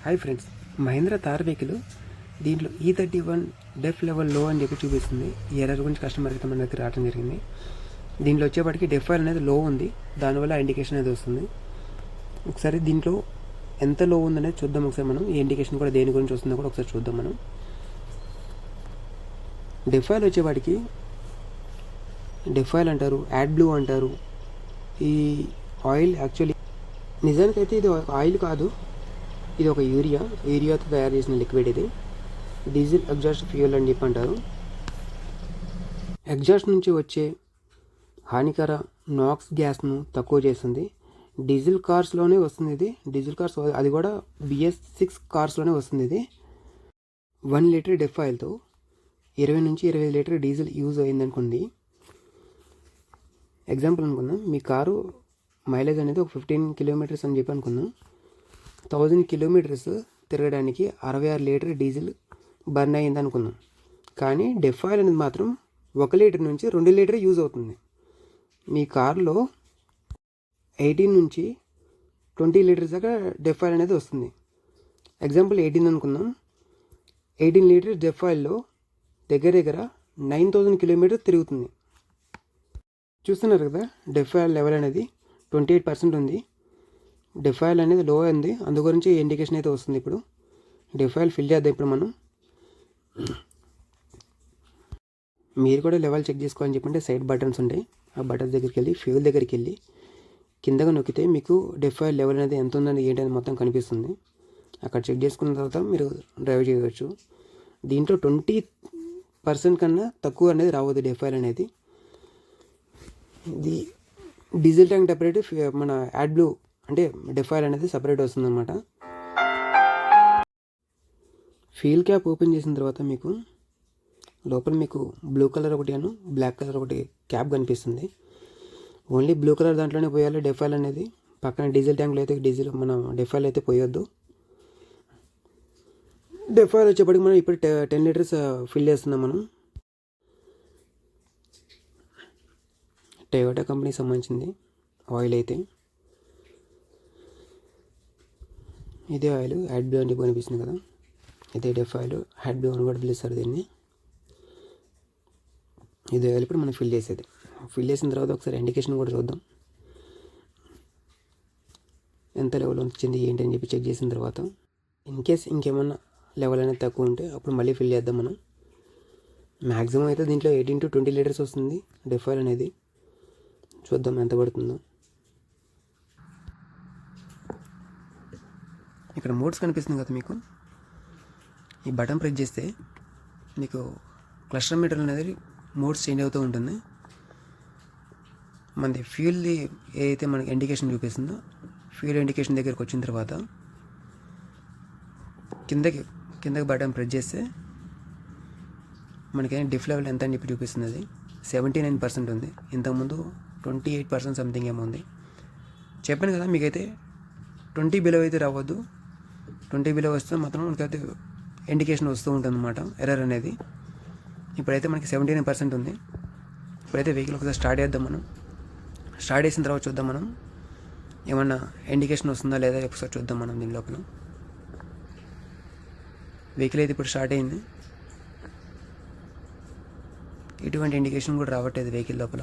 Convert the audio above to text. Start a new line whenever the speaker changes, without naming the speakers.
Hi friends, Mahindra Thar vehicle దీంట్లో E31 డెఫ్ level లో అని చెప్పి చూపిస్తుంది. ఈ ఎర్రర్ గురించి కస్టమర్కి మన దగ్గర రావడం జరిగింది. దీంట్లో వచ్చేప్పటికి డెఫ్ ఫైల్ అనేది లో ఉంది, దానివల్ల ఇండికేషన్ అనేది వస్తుంది. ఒకసారి దీంట్లో ఎంత లో ఉందనేది చూద్దాం. ఒకసారి మనం ఈ ఇండికేషన్ కూడా దేని గురించి వస్తుందో కూడా ఒకసారి చూద్దాం. మనం డెఫ్ ఫైల్ వచ్చేవాడికి డెఫ్ ఫైల్ అంటారు, యాడ్ బ్లూ అంటారు. ఈ ఆయిల్ యాక్చువల్లీ నిజానికైతే ఇది ఆయిల్ కాదు, ఇది ఒక యూరియాతో తయారు చేసిన లిక్విడ్. ఇది డీజిల్ ఎగ్జాస్ట్ ఫ్యూయల్ అని చెప్పి అంటారు. ఎగ్జాస్ట్ నుంచి వచ్చే హానికర నాక్స్ గ్యాస్ను తక్కువ చేస్తుంది. డీజిల్ కార్స్లోనే వస్తుంది ఇది. డీజిల్ కార్స్, అది కూడా BS6 కార్స్లోనే వస్తుంది ఇది. 1 లీటర్ డెఫ్ ఆయిల్తో 20 నుంచి 25 లీటర్ డీజిల్ యూజ్ అయిందనుకోండి. ఎగ్జాంపుల్ అనుకుందాం, మీ కారు మైలేజ్ అనేది ఒక 15 కిలోమీటర్స్ అని చెప్పి అనుకుందాం. 1000 కిలోమీటర్స్ తిరగడానికి 66 లీటర్ డీజిల్ బర్న్ అయ్యింది అనుకుందాం. కానీ డెఫ్ ఆయిల్ అనేది మాత్రం 1 లీటర్ నుంచి 2 లీటర్ యూజ్ అవుతుంది. మీ కార్లో 18 నుంచి 20 లీటర్స్ దాకా డెఫ్ ఆయిల్ అనేది వస్తుంది. ఎగ్జాంపుల్ 18 అనుకుందాం. 18 లీటర్స్ డెఫ్ ఆయిల్లో దగ్గర 9000 కిలోమీటర్స్ తిరుగుతుంది. చూస్తున్నారు కదా, డెఫ్ ఆయిల్ లెవెల్ అనేది 28% ఉంది. డెఫ్ ఆయిల్ అనేది లో ఉంది, అందు గురించి ఇండికేషన్ అయితే వస్తుంది. ఇప్పుడు డెఫ్ ఆయిల్ ఫిల్ చేద్దాం. ఇప్పుడు మనం మీరు కూడా లెవెల్ చెక్ చేసుకోవాలని చెప్పంటే సైడ్ బటన్స్ ఉంటాయి. ఆ బటన్స్ దగ్గరికి వెళ్ళి ఫ్యూల్ దగ్గరికి వెళ్ళి కిందగా నొక్కితే మీకు డెఫ్ ఆయిల్ లెవెల్ అనేది ఎంత ఉందని ఏంటనేది మొత్తం కనిపిస్తుంది. అక్కడ చెక్ చేసుకున్న తర్వాత మీరు డ్రైవ్ చేయవచ్చు. దీంట్లో 20% కన్నా తక్కువ అనేది రావద్దు డెఫ్ ఆయిల్ అనేది. ఇది డీజిల్ ట్యాంక్ సెపరేట్, మన యాడ్ బ్లూ అంటే డెఫ్ ఆయిల్ అనేది సపరేట్ వస్తుంది అన్నమాట. ఫ్యూల్ క్యాప్ ఓపెన్ చేసిన తర్వాత మీకు లోపల మీకు బ్లూ కలర్ ఒకటి అను బ్లాక్ కలర్ ఒకటి క్యాప్ కనిపిస్తుంది. ఓన్లీ బ్లూ కలర్ దాంట్లోనే పోయాలి డెఫ్ ఆయిల్ అనేది. పక్కన డీజిల్ ట్యాంక్లో అయితే మన డెఫ్ ఆయిల్ అయితే పోయొద్దు. డెఫ్ ఆయిల్ వచ్చేప్పటికి మనం ఇప్పుడు 10 లీటర్స్ ఫిల్ చేస్తున్నాం. మనం టయోటా కంపెనీకి సంబంధించింది ఆయిల్ అయితే. ఇదే ఆయిల్ యాడ్ బ్లూ అని కనిపిస్తుంది కదా, ఇదే డెఫ్ ఆయిల్. యాడ్ బ్లూ అని కూడా పిలుస్తారు దీన్ని. ఇదే ఆయిల్ ఇప్పుడు మనం ఫిల్ చేసేది. ఫిల్ చేసిన తర్వాత ఒకసారి ఇండికేషన్ కూడా చూద్దాం, ఎంత లెవెల్ వచ్చింది ఏంటి అని చెప్పి చెక్ చేసిన తర్వాత ఇన్ కేస్ ఇంకేమన్నా లెవెల్ అనేది తక్కువ ఉంటే అప్పుడు మళ్ళీ ఫిల్ చేద్దాం మనం. మ్యాక్సిమం అయితే దీంట్లో 18 to 20 లీటర్స్ వస్తుంది డెఫ్ ఆయిల్ అనేది. చూద్దాం ఎంత పడుతుందో. ఇక్కడ మోడ్స్ కనిపిస్తుంది కదా మీకు. ఈ బటన్ ప్రెస్ చేస్తే మీకు క్లస్టర్ మీటర్ అనేది మోడ్స్ చేంజ్ అవుతూ ఉంటుంది. మనది ఫ్యూల్ది ఏదైతే మనకి ఇండికేషన్ చూపిస్తుందో, ఫ్యూల్ ఇండికేషన్ దగ్గరికి వచ్చిన తర్వాత కిందకి బటన్ ప్రెస్ చేస్తే మనకి డిఫ్ లెవెల్ ఎంత అని చెప్పి చూపిస్తుంది. అది 79% ఉంది. ఇంతకుముందు 28% సంథింగ్ ఏమో ఉంది. చెప్పాను కదా మీకైతే 20 బిలో అయితే రావద్దు. 20 బిలో వస్తే మాత్రం మనకైతే ఇండికేషన్ వస్తూ ఉంటుంది అన్నమాట, ఎర్రర్ అనేది. ఇప్పుడైతే మనకి 79% ఉంది. ఇప్పుడైతే వెహికల్ ఒకసారి స్టార్ట్ చేద్దాం. మనం స్టార్ట్ చేసిన తర్వాత చూద్దాం మనం ఏమన్నా ఇండికేషన్ వస్తుందా లేదా ఒకసారి చూద్దాం మనం. దీని లోపల వెహికల్ అయితే ఇప్పుడు స్టార్ట్ అయింది. ఎటువంటి ఇండికేషన్ కూడా రావట్లేదు వెహికల్ లోపల.